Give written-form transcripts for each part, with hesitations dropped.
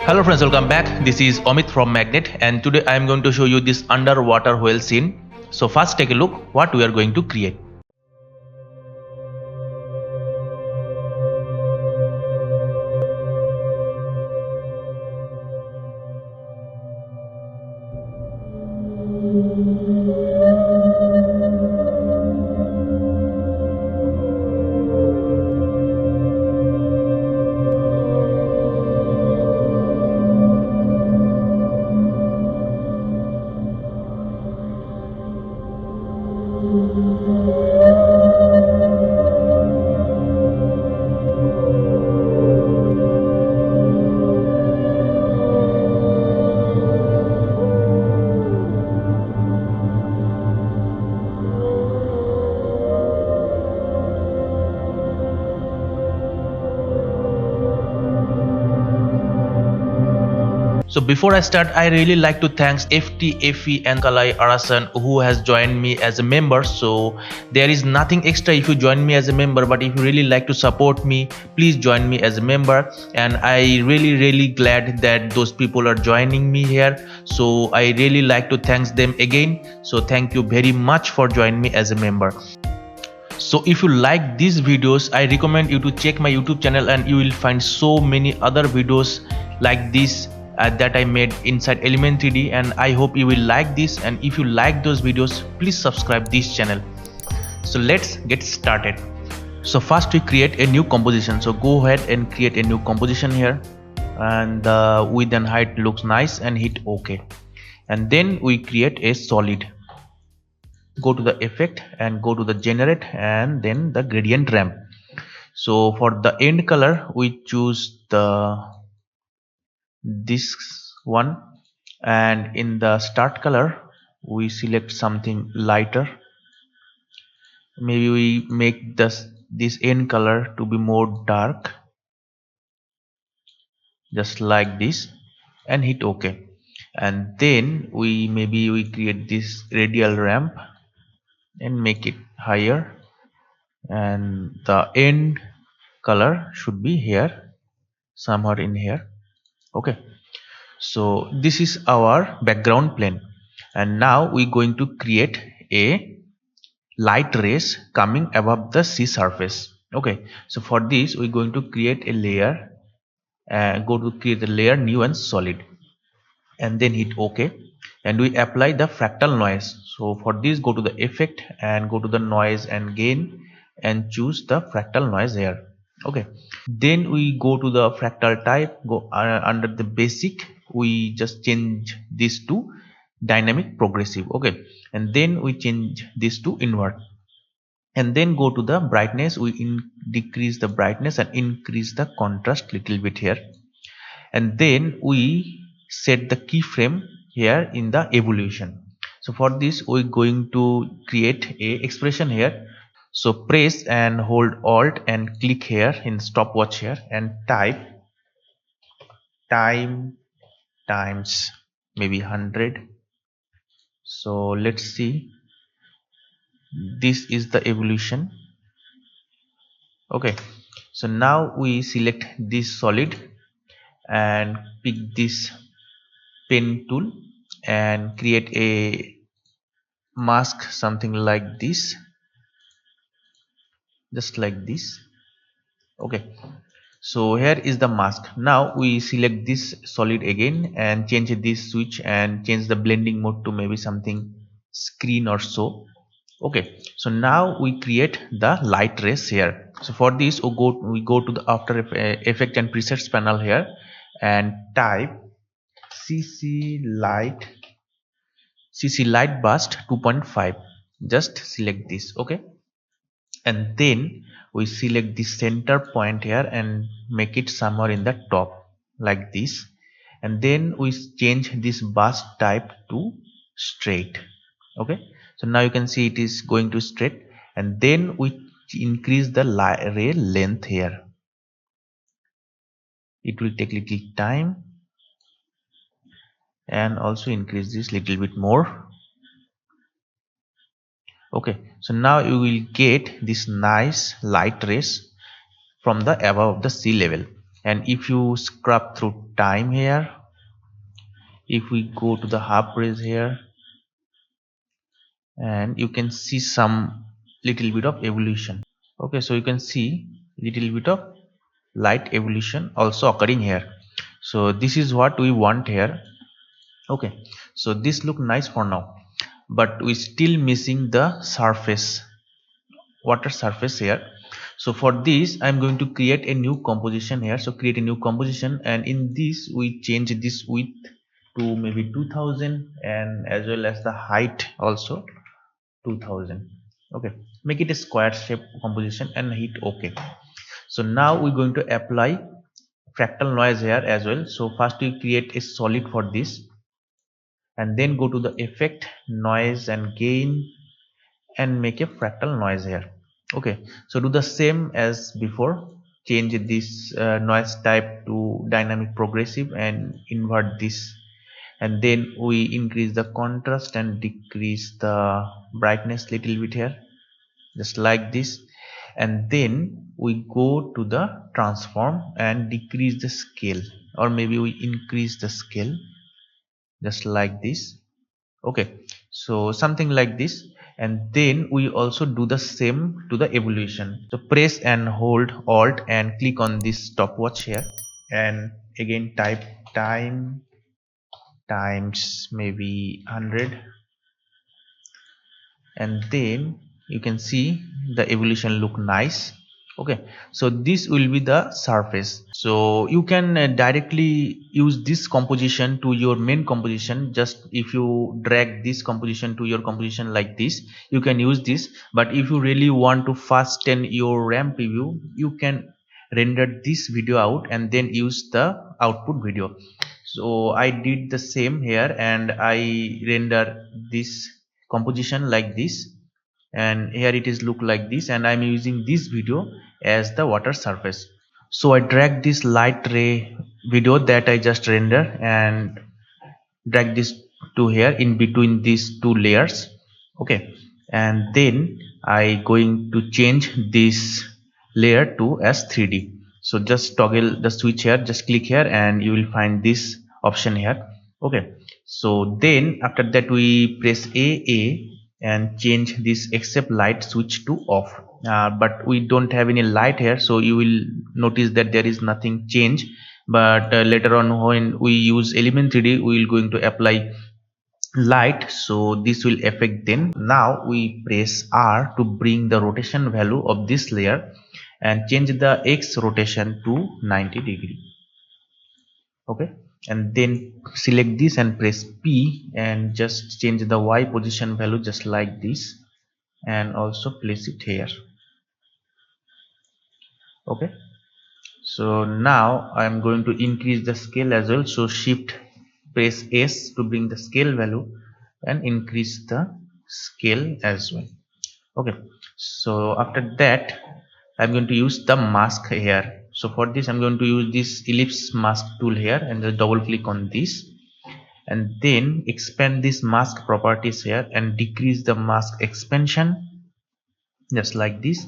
Hello friends, welcome back. This is Amit from Magnet, and today I am going to show you this underwater whale scene. So first take a look what we are going to create. So before I start, I really like to thank FTFE and Kalai Arasan who has joined me as a member. So there is nothing extra if you join me as a member, but if you really like to support me, please join me as a member. And I really glad that those people are joining me here. So I really like to thank them again. So thank you very much for joining me as a member. So if you like these videos, I recommend you to check my YouTube channel and you will find so many other videos like this that I made inside Element 3D, and I hope you will like this. And if you like those videos, please subscribe this channel. So let's get started. So first we create a new composition. So go ahead and create a new composition here, and the width and height looks nice, and hit OK. And then we create a solid. Go to the effect and go to the generate and then the gradient ramp. So for the end color we choose this one, and in the start color we select something lighter. Maybe we make this end color to be more dark, just like this, and hit OK. And then we create this radial ramp and make it higher, and the end color should be here, somewhere in here. Okay, so this is our background plane, and now we're going to create a light rays coming above the sea surface. Okay, so for this we're going to create a layer, go to create a layer, new and solid, and then hit OK, and we apply the fractal noise. So for this, go to the effect and go to the noise and gain and choose the fractal noise here. Okay, then we go to the fractal type, go under the basic, we just change this to dynamic progressive. Okay, and then we change this to invert, and then go to the brightness, we decrease the brightness and increase the contrast little bit here, and then we set the keyframe here in the evolution. So for this we're going to create a expression here. So press and hold alt and click here in stopwatch here and type time times maybe 100. So let's see, this is the evolution. Okay, so now we select this solid and pick this pen tool and create a mask, something like this, just like this. Okay, so here is the mask. Now we select this solid again and change this switch and change the blending mode to maybe something screen or so. Okay, so now we create the light rays here. So for this we go to the After Effect and Presets panel here and type CC light burst 2.5. just select this. Okay, and then we select the center point here and make it somewhere in the top like this, and then we change this burst type to straight. Okay, so now you can see it is going to straight, and then we increase the ray length here. It will take little time, and also increase this little bit more. Okay, so now you will get this nice light rays from the above the sea level. And if you scrub through time here, if we go to the half bridge here, and you can see some little bit of evolution. Okay, so you can see little bit of light evolution also occurring here. So this is what we want here. Okay, so this look nice for now, but we still missing the surface, water surface here. So for this I'm going to create a new composition here. So create a new composition, and in this we change this width to maybe 2000, and as well as the height also 2000. Okay, make it a square shape composition and hit OK. So now we're going to apply fractal noise here as well. So first we create a solid for this, and then go to the effect, noise and gain, and make a fractal noise here. Okay, so do the same as before. Change this noise type to dynamic progressive and invert this, and then we increase the contrast and decrease the brightness little bit here, just like this. And then we go to the transform and decrease the scale, or maybe we increase the scale, just like this. Okay, so something like this. And then we also do the same to the evolution. So press and hold alt and click on this stopwatch here, and again type time times maybe 100, and then you can see the evolution look nice. Okay, so this will be the surface. So you can directly use this composition to your main composition. Just if you drag this composition to your composition like this, you can use this. But if you really want to fasten your RAM preview, you can render this video out and then use the output video. So I did the same here, and I render this composition like this, and here it is look like this, and I'm using this video as the water surface. So I drag this light ray video that I just render and drag this to here in between these two layers. Okay, and then I going to change this layer to as 3D. So just toggle the switch here, just click here, and you will find this option here. Okay, so then after that we press A and change this except light switch to off. But we don't have any light here, so you will notice that there is nothing change. But later on when we use element 3D, we will going to apply light, so this will affect. Then now we press R to bring the rotation value of this layer and change the X rotation to 90°. Okay, and then select this and press P and just change the Y position value just like this, and also place it here. Okay, so now I am going to increase the scale as well. So shift press S to bring the scale value and increase the scale as well. Okay, so after that I'm going to use the mask here. So for this I'm going to use this ellipse mask tool here, and just double click on this, and then expand this mask properties here and decrease the mask expansion just like this,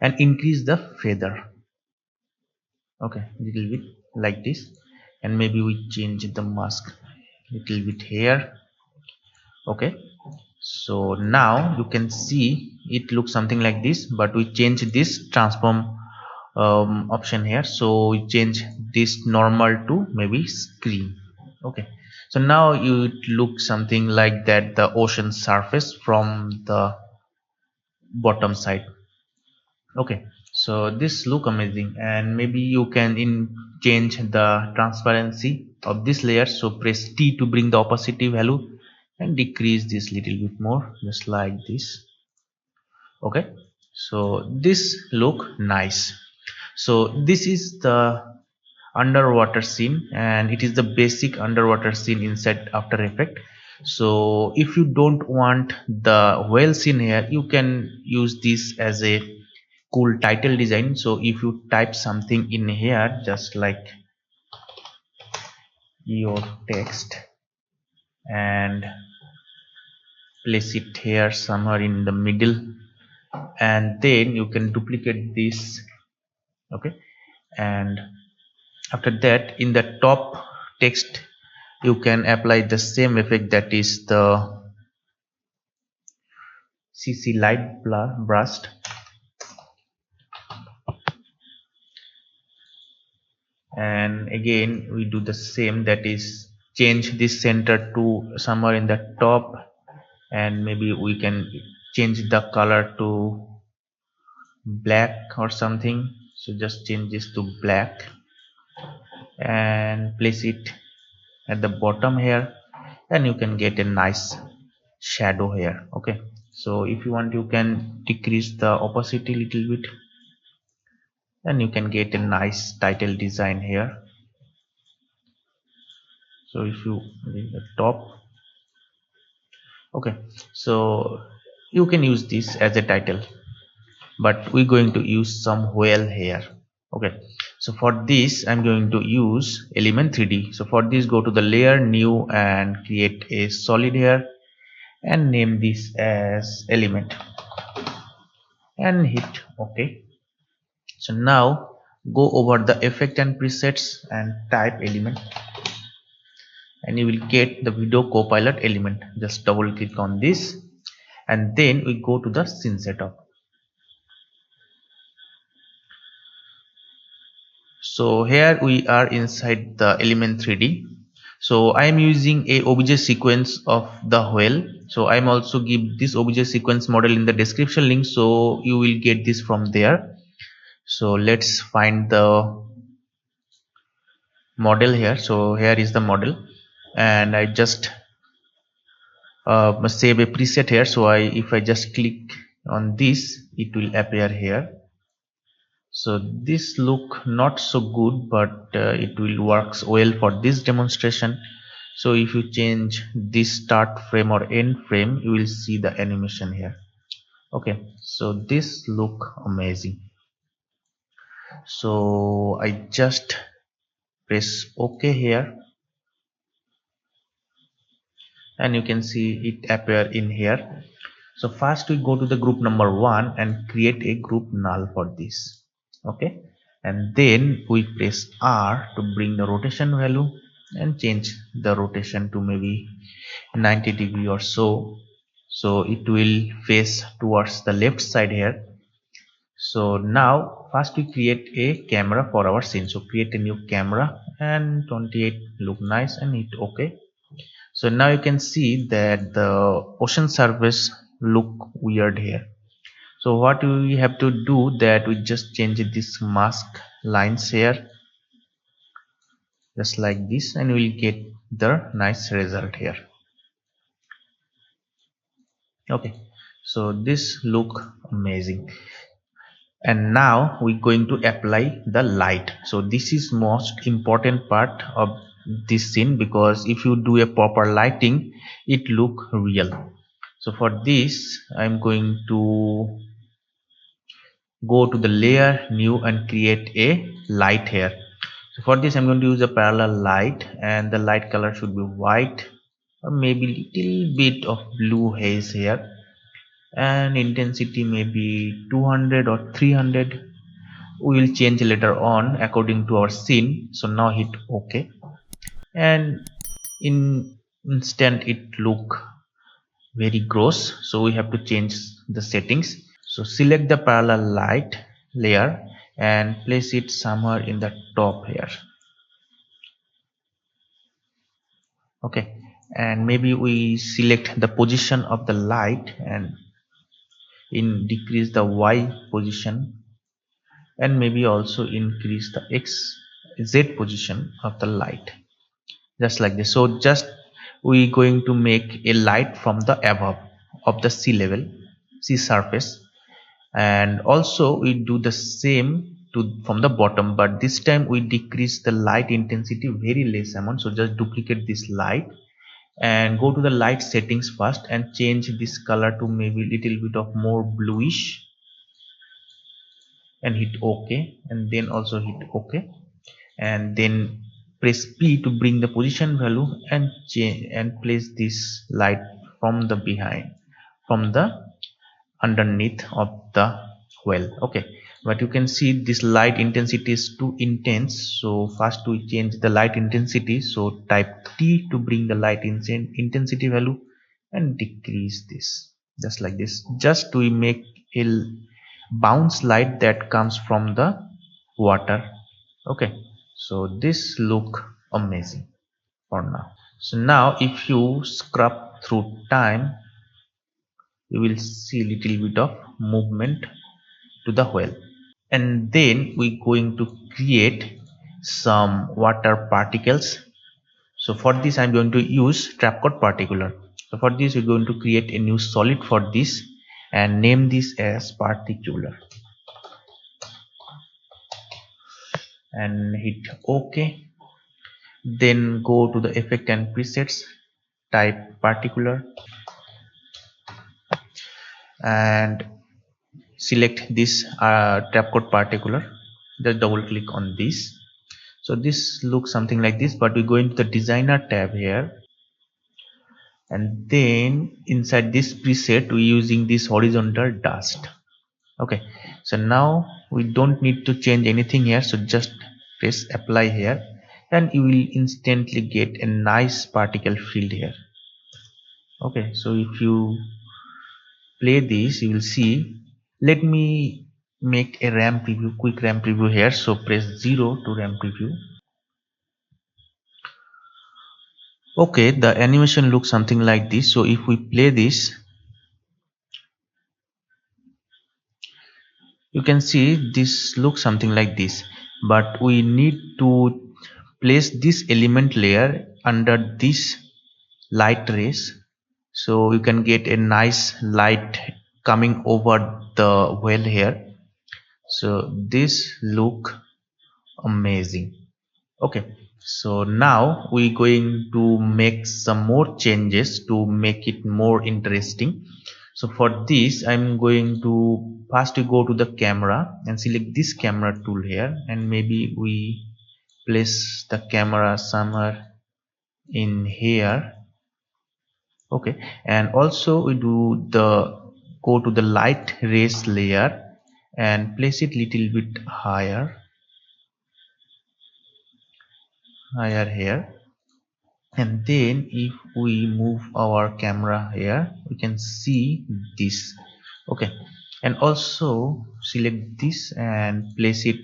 and increase the feather. Okay, little bit like this, and maybe we change the mask little bit here. Okay, so now you can see it looks something like this, but we change this transform option here. So we change this normal to maybe screen. Okay, so now it looks something like that, the ocean surface from the bottom side. Okay, so this look amazing, and maybe you can change the transparency of this layer. So press T to bring the opacity value and decrease this little bit more, just like this. Okay, so this look nice. So this is the underwater scene, and it is the basic underwater scene inside After Effects. So if you don't want the whale scene here, you can use this as a cool title design. So if you type something in here, just like your text, and place it here somewhere in the middle, and then you can duplicate this. Okay, and After that, in the top text you can apply the same effect, that is the CC light burst, and again we do the same, that is change this center to somewhere in the top, and maybe we can change the color to black or something. So just change this to black and place it at the bottom here, and you can get a nice shadow here. Okay, so if you want you can decrease the opacity little bit, and you can get a nice title design here. So if you leave the top, okay, so you can use this as a title, but we're going to use some whale here. Okay, so for this I'm going to use element 3D. So for this, go to the layer, new, and create a solid here, and name this as element, and hit OK. So now go over the effect and presets and type element, and you will get the video copilot element. Just double click on this, and then we go to the scene setup. So here we are inside the element 3D. So I am using a obj sequence of the whale. So I am also give this obj sequence model in the description link, so you will get this from there. So let's find the model here. So here is the model, and I just must save a preset here. So if I just click on this, it will appear here. So this look not so good, but it will works well for this demonstration. So if you change this start frame or end frame, you will see the animation here. Okay, so this look amazing. So I just press OK here, and you can see it appear in here. So first we go to the group number 1 and create a group null for this. Okay, and then we press R to bring the rotation value and change the rotation to maybe 90 degree or so. So it will face towards the left side here. So now first we create a camera for our scene. So create a new camera, and 28 look nice, and hit OK. So now you can see that the ocean surface look weird here. So what we have to do, that we just change this mask lines here, just like this, and we'll get the nice result here. Okay, so this look amazing. And now we're going to apply the light. So this is most important part of this scene, because if you do a proper lighting, it look real. So for this I'm going to go to the layer, new, and create a light here. So for this I'm going to use a parallel light, and the light color should be white, or maybe little bit of blue haze here, and intensity maybe 200 or 300. We will change later on according to our scene. So now hit OK, and in instant it look very gross, so we have to change the settings. So select the parallel light layer and place it somewhere in the top here. Okay, and maybe we select the position of the light and decrease the Y position, and maybe also increase the Z position of the light, just like this. So just we going to make a light from the above of the sea level, sea surface, and also we do the same to from the bottom, but this time we decrease the light intensity very less amount. So just duplicate this light and go to the light settings first and change this color to maybe little bit of more bluish, and hit OK, and then also hit OK, and then press P to bring the position value and change and place this light from the underneath of the well. Okay, but you can see this light intensity is too intense. So first we change the light intensity, so type T to bring the light intensity value and decrease this, just like this, just to make a bounce light that comes from the water. Okay, so this look amazing for now. So now if you scrub through time, you will see little bit of movement to the whale, and then we going to create some water particles. So for this I'm going to use trapcode particular. So for this we're going to create a new solid for this and name this as particular and hit OK. Then go to the effect and presets, type particular and select this trapcode particular. Just double click on this. So this looks something like this, but we go into the designer tab here, and then inside this preset we using this horizontal dust. Okay, so now we don't need to change anything here, so just press apply here and you will instantly get a nice particle field here. Okay, so if you play this you will see. Let me make a RAM preview, quick RAM preview here. So press 0 to RAM preview. Okay, the animation looks something like this. So if we play this, you can see this looks something like this, but we need to place this element layer under this light rays, so you can get a nice light coming over the whale here. So this look amazing. Okay, so now we're going to make some more changes to make it more interesting. So for this I'm going to first go to the camera and select this camera tool here, and maybe we place the camera somewhere in here. Okay, and also we do the go to the light rays layer and place it little bit higher here, and then if we move our camera here we can see this. Okay, and also select this and place it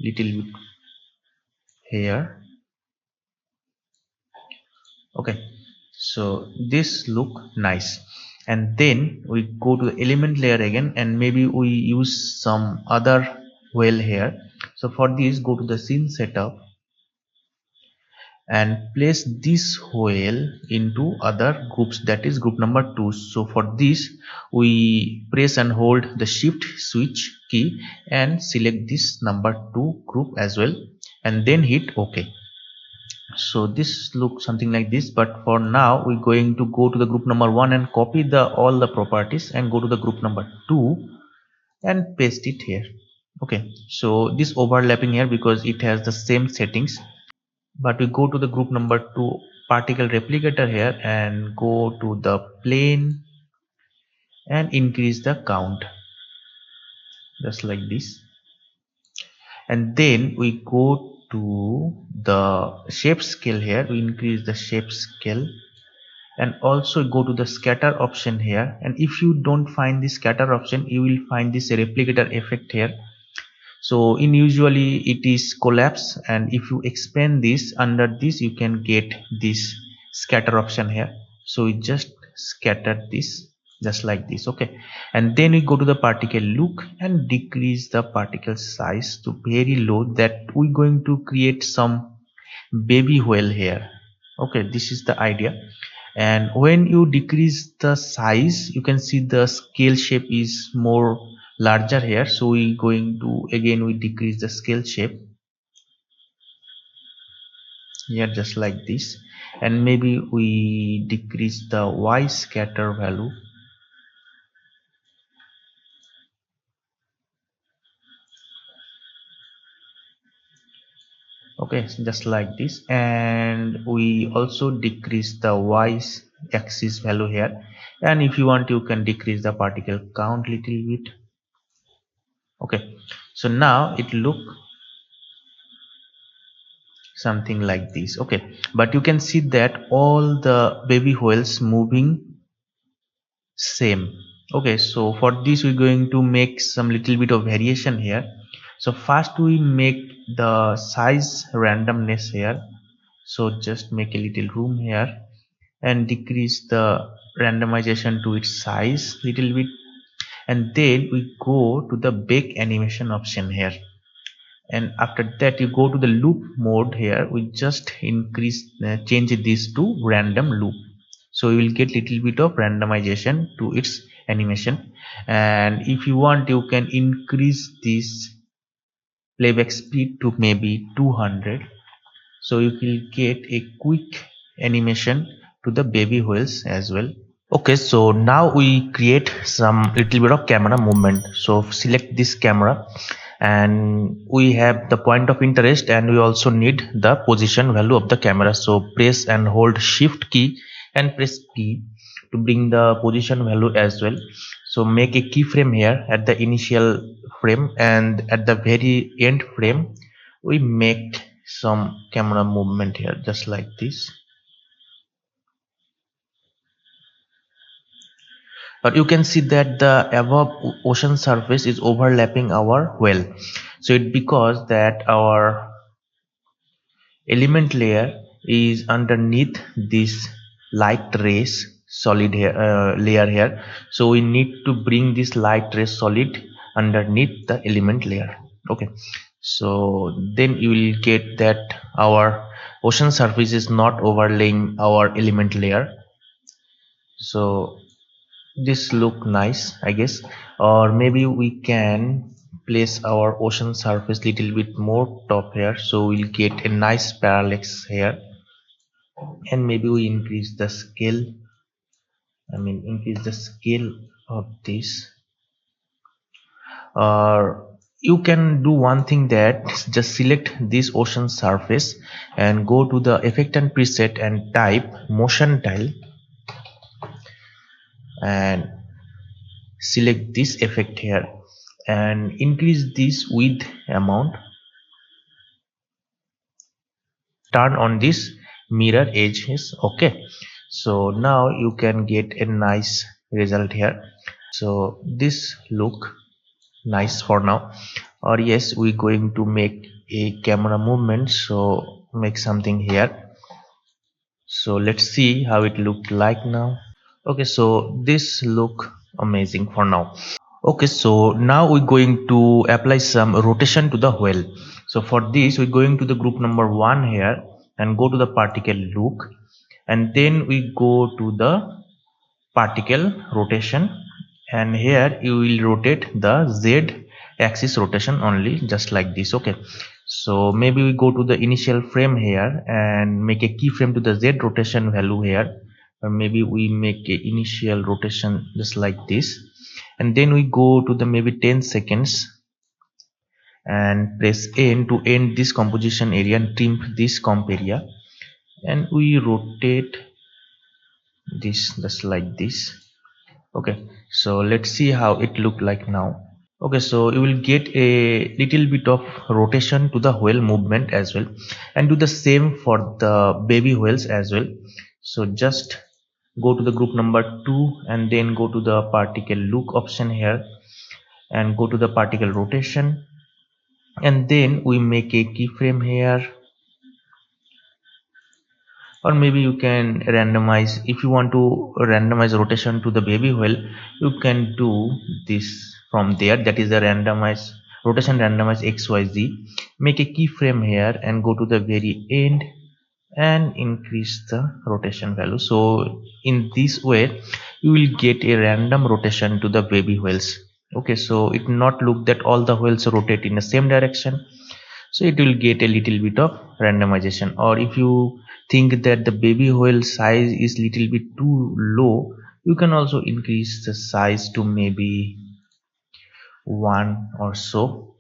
little bit here. Okay, so this look nice, and then we go to the element layer again and maybe we use some other whale here. So for this go to the scene setup and place this whale into other groups, that is group number 2. So for this we press and hold the shift switch key and select this number 2 group as well, and then hit OK. So this looks something like this, but for now we're going to go to the group number 1 and copy the all the properties and go to the group number 2 and paste it here. Okay, so this overlapping here because it has the same settings, but we go to the group number 2 particle replicator here and go to the plane and increase the count just like this, and then we go to the shape scale here, we increase the shape scale, and also go to the scatter option here, and if you don't find the scatter option you will find this replicator effect here. So in usually it is collapse, and if you expand this under this you can get this scatter option here. So we just scatter this just like this. Okay, and then we go to the particle look and decrease the particle size to very low, that we're going to create some baby whale here. Okay, this is the idea. And when you decrease the size you can see the scale shape is more larger here, so we going to again we decrease the scale shape here just like this, and maybe we decrease the y scatter value. Okay, just like this, and we also decrease the y axis value here, and if you want you can decrease the particle count little bit. Okay, so now it look something like this. Okay, but you can see that all the baby whales moving same. Okay, so for this we're going to make some little bit of variation here. So first we make the size randomness here, so just make a little room here and decrease the randomization to its size little bit, and then we go to the bake animation option here, and after that you go to the loop mode here. We just increase change this to random loop, so you will get little bit of randomization to its animation. And if you want, you can increase this playback speed to maybe 200, so you will get a quick animation to the baby whales as well. Okay, so now we create some little bit of camera movement. So select this camera, and we have the point of interest, and we also need the position value of the camera. So press and hold shift key and press P to bring the position value as well. So make a keyframe here at the initial frame, and at the very end frame we make some camera movement here just like this. But you can see that the above ocean surface is overlapping our well. So it because that our element layer is underneath this light rays solid here, layer here. So we need to bring this light ray solid underneath the element layer. Okay, so then you will get that our ocean surface is not overlaying our element layer. So this look nice, I guess. Or maybe we can place our ocean surface little bit more top here, so we'll get a nice parallax here. And maybe we increase the scale, increase the scale of this. Or you can do one thing, that just select this ocean surface and go to the effect and preset and type motion tile, and select this effect here and increase this width amount. Turn on this mirror edges. Okay, so now you can get a nice result here. So this look nice for now. Or yes, we're going to make a camera movement, so make something here. So let's see how it looked like now. Okay, so this look amazing for now. Okay, so now we're going to apply some rotation to the wheel. So for this we're going to the group number 1 here and go to the particle look, and then we go to the particle rotation, and here you will rotate the z axis rotation only, just like this. Okay, so maybe we go to the initial frame here and make a keyframe to the z rotation value here, or maybe we make a initial rotation just like this, and then we go to the maybe 10 seconds and press N to end this composition area and trim this comp area, and we rotate this just like this. Okay, so let's see how it look like now. Okay, so you will get a little bit of rotation to the whale movement as well, and do the same for the baby whales as well. So just go to the group number 2 and then go to the particle look option here and go to the particle rotation, and then we make a keyframe here. Or maybe you can randomize, if you want to randomize rotation to the baby whale, you can do this from there. That is the randomize rotation, randomize xyz. Make a keyframe here and go to the very end and increase the rotation value. So in this way you will get a random rotation to the baby whales. Okay, so it not look that all the whales rotate in the same direction, so it will get a little bit of randomization. Or if you think that the baby whale size is little bit too low, you can also increase the size to maybe 1 or so,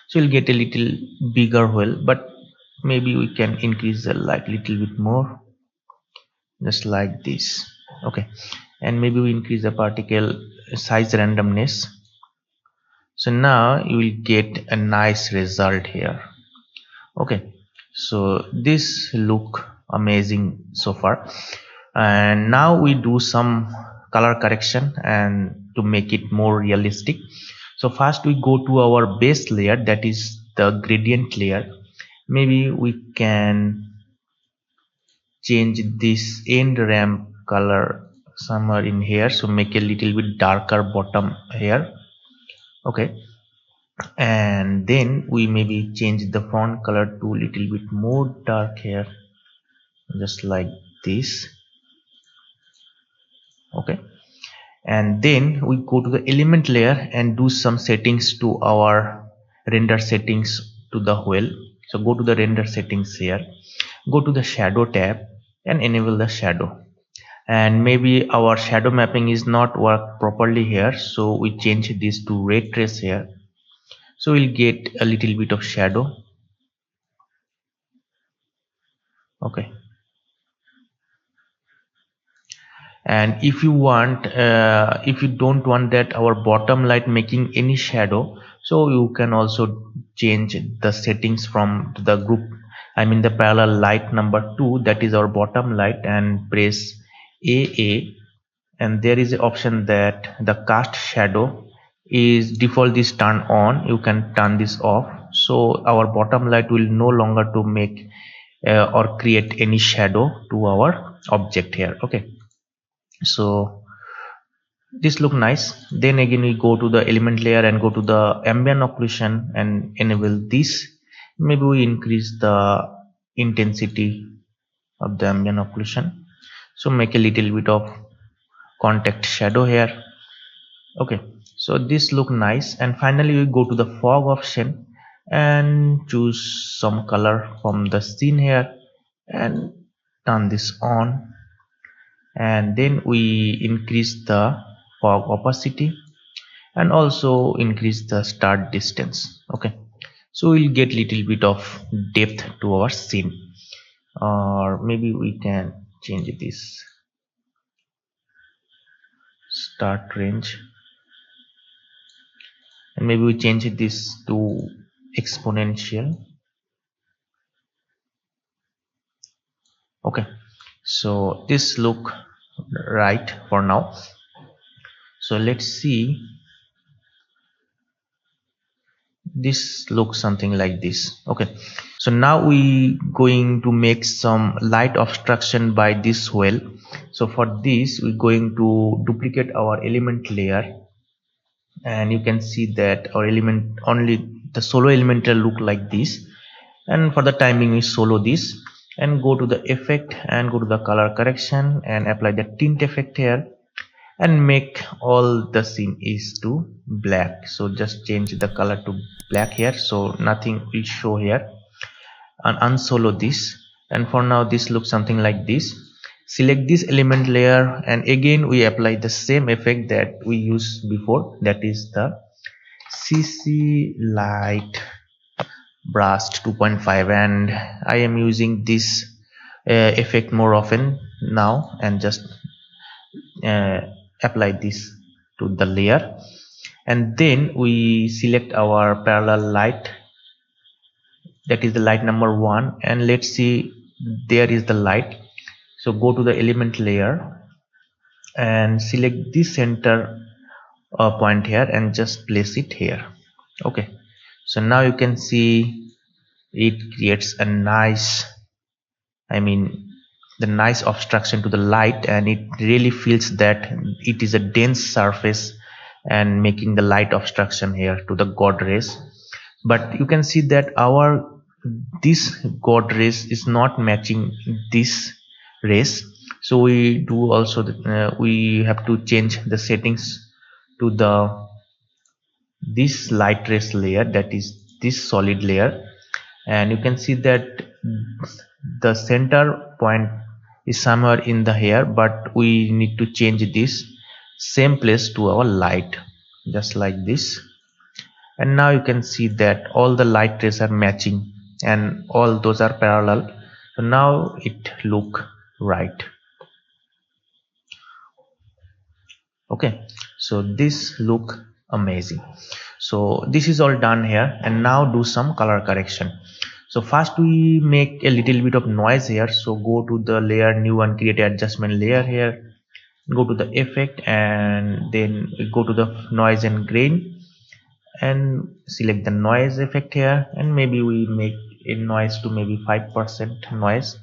so you'll get a little bigger whale. But maybe we can increase the light little bit more, just like this. Okay, and maybe we increase the particle size randomness. So now you will get a nice result here. Okay, so this look amazing so far, and now we do some color correction and to make it more realistic. So first we go to our base layer, that is the gradient layer. Maybe we can change this end ramp color somewhere in here, so make a little bit darker bottom here. Okay, and then we maybe change the font color to a little bit more dark here, just like this. Okay, and then we go to the element layer and do some settings to our render settings to the wheel. So go to the render settings here, go to the shadow tab and enable the shadow. And maybe our shadow mapping is not work properly here, so we change this to ray trace here, so we'll get a little bit of shadow. Okay, and if you want if you don't want that our bottom light making any shadow, so you can also change the settings from the group, I mean the parallel light number 2, that is our bottom light, and press AA, and there is an option that the cast shadow is default is turned on. You can turn this off, so our bottom light will no longer to make or create any shadow to our object here. Okay, so this look nice. Then again we go to the element layer and go to the ambient occlusion and enable this. Maybe we increase the intensity of the ambient occlusion, so make a little bit of contact shadow here. Okay, so this look nice. And finally we go to the fog option and choose some color from the scene here and turn this on, and then we increase the fog opacity and also increase the start distance. Okay, so we'll get little bit of depth to our scene, or maybe we can change this start range and maybe we change this to exponential. Okay, so this look right for now. So let's see, this looks something like this. Okay, so now we going to make some light obstruction by this well. So for this we're going to duplicate our element layer, and you can see that our element, only the solo elemental look like this. And for the timing we solo this and go to the effect and go to the color correction and apply the tint effect here and make all the scene is to black. So just change the color to black here, so nothing will show here, and unsolo this. And for now this looks something like this. Select this element layer and again we apply the same effect that we used before, that is the CC light brush 2.5, and I am using this effect more often now, and just uh, apply this to the layer. And then we select our parallel light, that is the light number 1, and let's see, there is the light. So go to the element layer and select this center point here and just place it here. Okay, so now you can see it creates a nice, I mean the nice obstruction to the light, and it really feels that it is a dense surface and making the light obstruction here to the god rays. But you can see that our this god rays is not matching this rays, so we do also we have to change the settings to the this light rays layer, that is this solid layer. And you can see that the center point is somewhere in the hair, but we need to change this same place to our light, just like this. And now you can see that all the light rays are matching and all those are parallel, so now it look right. Okay, so this look amazing. So this is all done here, and now do some color correction. So first we make a little bit of noise here, so go to the layer, new, and create an adjustment layer here. Go to the effect, and then go to the noise and grain, and select the noise effect here, and maybe we make a noise to maybe 5% noise,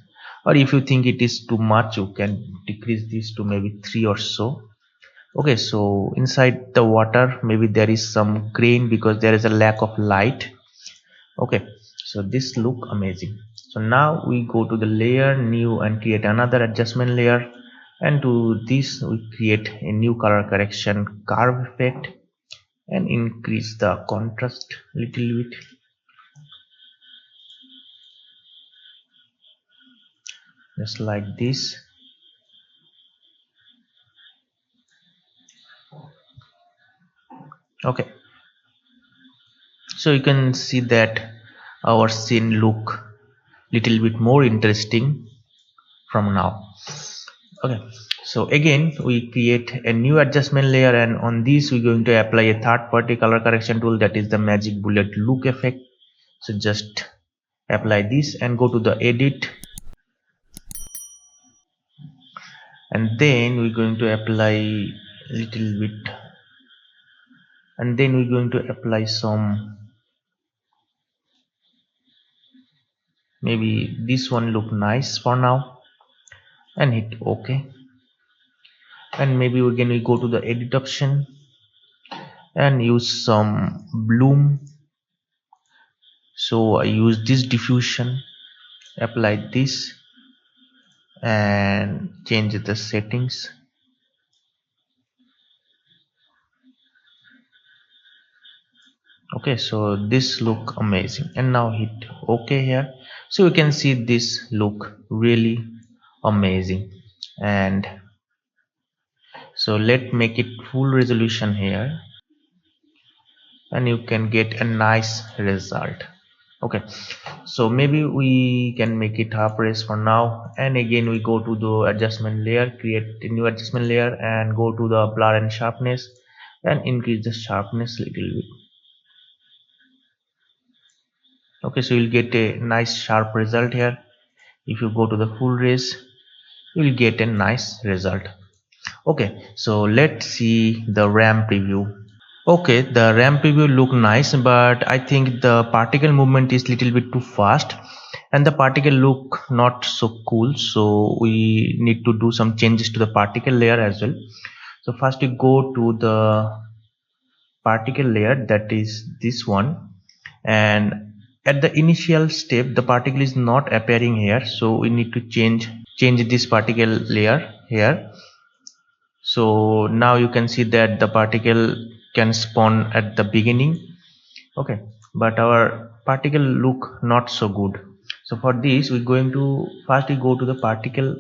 or if you think it is too much, you can decrease this to maybe 3 or so. Okay, so inside the water maybe there is some grain because there is a lack of light. Okay, so this look amazing. So now we go to the layer, new, and create another adjustment layer, and to this we create a new color correction curve effect, and increase the contrast little bit, just like this. Okay, so you can see that our scene look little bit more interesting from now. Okay, so again we create a new adjustment layer, and on this we're going to apply a third-party color correction tool, that is the magic bullet look effect. So just apply this and go to the edit, and then we're going to apply little bit, and then we're going to apply some, maybe this one look nice for now, and hit OK. And maybe again we go to the edit option and use some bloom. So I use this diffusion, apply this, and change the settings. Okay, so this look amazing, and now hit OK here. So you can see this look really amazing. And so let's make it full resolution here, and you can get a nice result. Okay, so maybe we can make it half res for now, and again we go to the adjustment layer, create a new adjustment layer, and go to the blur and sharpness, and increase the sharpness little bit. Okay, so you'll get a nice sharp result here. If you go to the full res, you will get a nice result. Okay, so let's see the RAM preview. Okay, the RAM preview look nice, but I think the particle movement is little bit too fast, and the particle look not so cool. So we need to do some changes to the particle layer as well. So first we go to the particle layer, that is this one, and at the initial step the particle is not appearing here, so we need to change this particle layer here. So now you can see that the particle can spawn at the beginning. Okay, but our particle look not so good. So for this we're going to first we go to the particle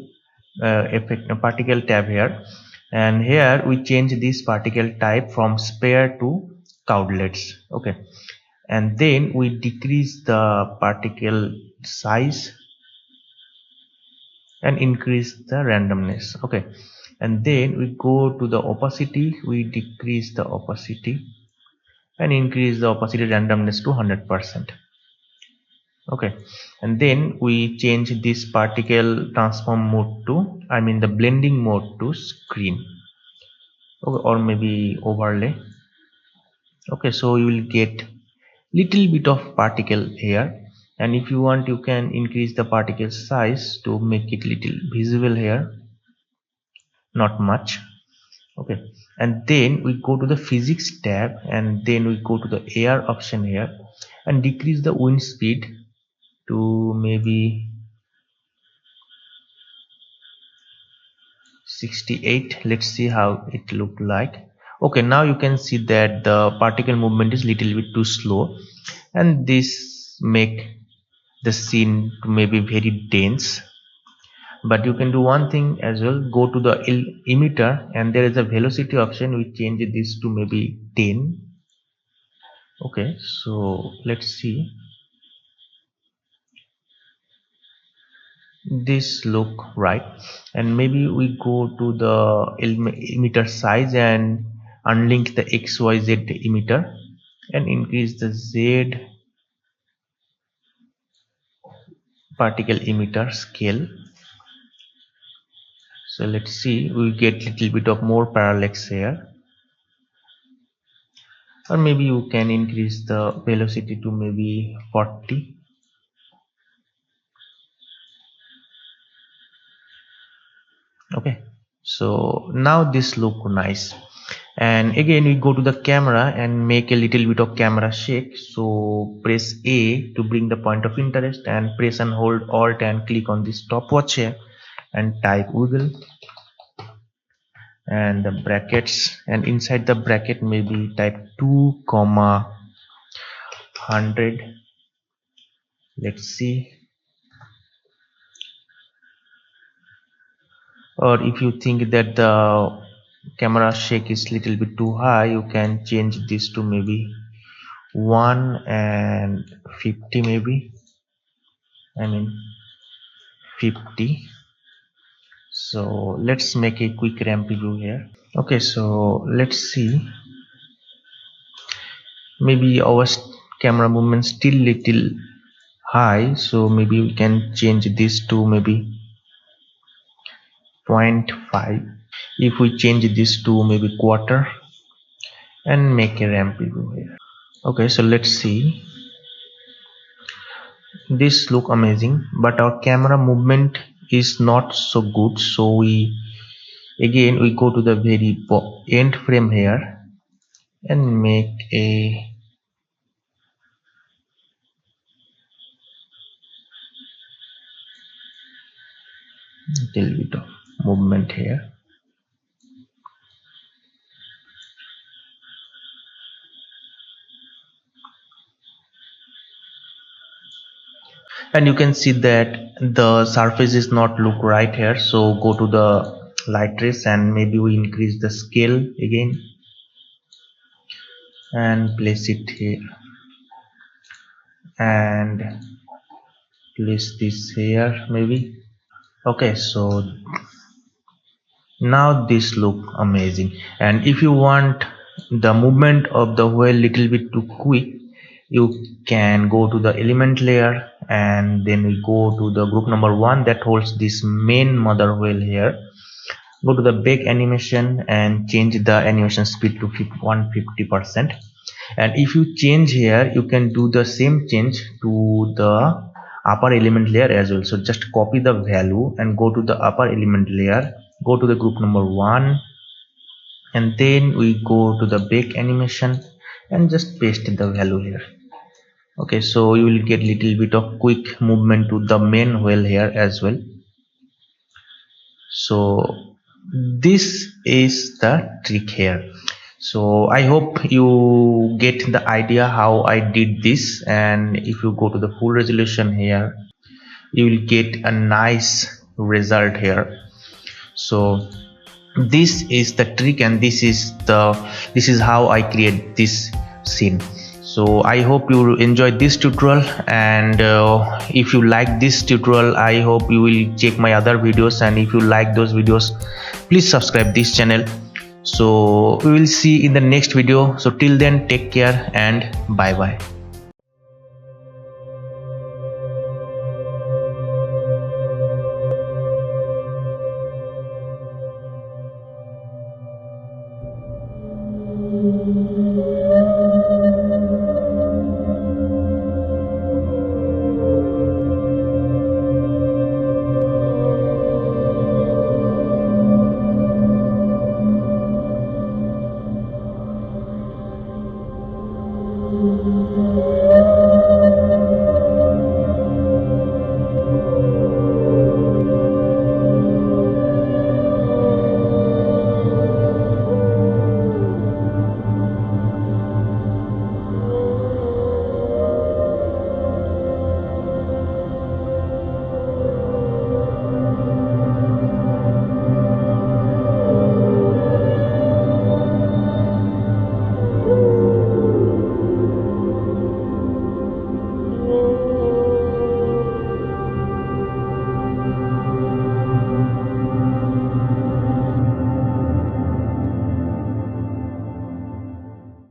effect, particle tab here, and here we change this particle type from sphere to cloudlets. Okay, and then we decrease the particle size and increase the randomness. Okay, and then we go to the opacity, we decrease the opacity and increase the opacity randomness to 100%. Okay, and then we change this particle transform mode to, I mean the blending mode to screen. Okay, or maybe overlay. Okay, so you will get little bit of particle here, and if you want you can increase the particle size to make it little visible here, not much. Okay, and then we go to the physics tab, and then we go to the air option here and decrease the wind speed to maybe 68. Let's see how it look like. Okay, now you can see that the particle movement is little bit too slow, and this make the scene to maybe very dense. But you can do one thing as well, go to the emitter, and there is a velocity option, we change this to maybe 10. Okay, so let's see, this look right. And maybe we go to the emitter size and unlink the XYZ emitter and increase the Z particle emitter scale. So let's see, we get little bit of more parallax here, or maybe you can increase the velocity to maybe 40. Okay, so now this look nice. And again we go to the camera and make a little bit of camera shake. So press A to bring the point of interest, and press and hold Alt and click on this stopwatch here and type wiggle and the brackets, and inside the bracket maybe type 2,100. Let's see. Or if you think that the camera shake is little bit too high, you can change this to maybe 150, maybe 50. So let's make a quick ramp review here. Okay, so let's see, maybe our camera movement still little high, so maybe we can change this to maybe 0.5. if we change this to maybe quarter and make a ramp review here. Okay, so let's see, this look amazing, but our camera movement is not so good. So we go to the very end frame here and make a little bit of movement here. And you can see that the surface is not look right here. So go to the light trace and maybe we increase the scale again and place it here and place this here maybe. Okay, so now this look amazing. And if you want the movement of the whale little bit too quick, you can go to the element layer and then we go to the group number 1 that holds this main mother whale here. Go to the back animation and change the animation speed to 150%. And if you change here, you can do the same change to the upper element layer as well. So just copy the value and go to the upper element layer, go to the group number 1 and then we go to the back animation and just paste the value here. Okay, so you will get little bit of quick movement to the main whale here as well. So this is the trick here. So I hope you get the idea how I did this, and if you go to the full resolution here, you will get a nice result here. So this is the trick, and this is how I create this scene. So I hope you enjoyed this tutorial, and if you like this tutorial, I hope you will check my other videos, and if you like those videos, please subscribe this channel. So we will see in the next video. So till then, take care and bye bye.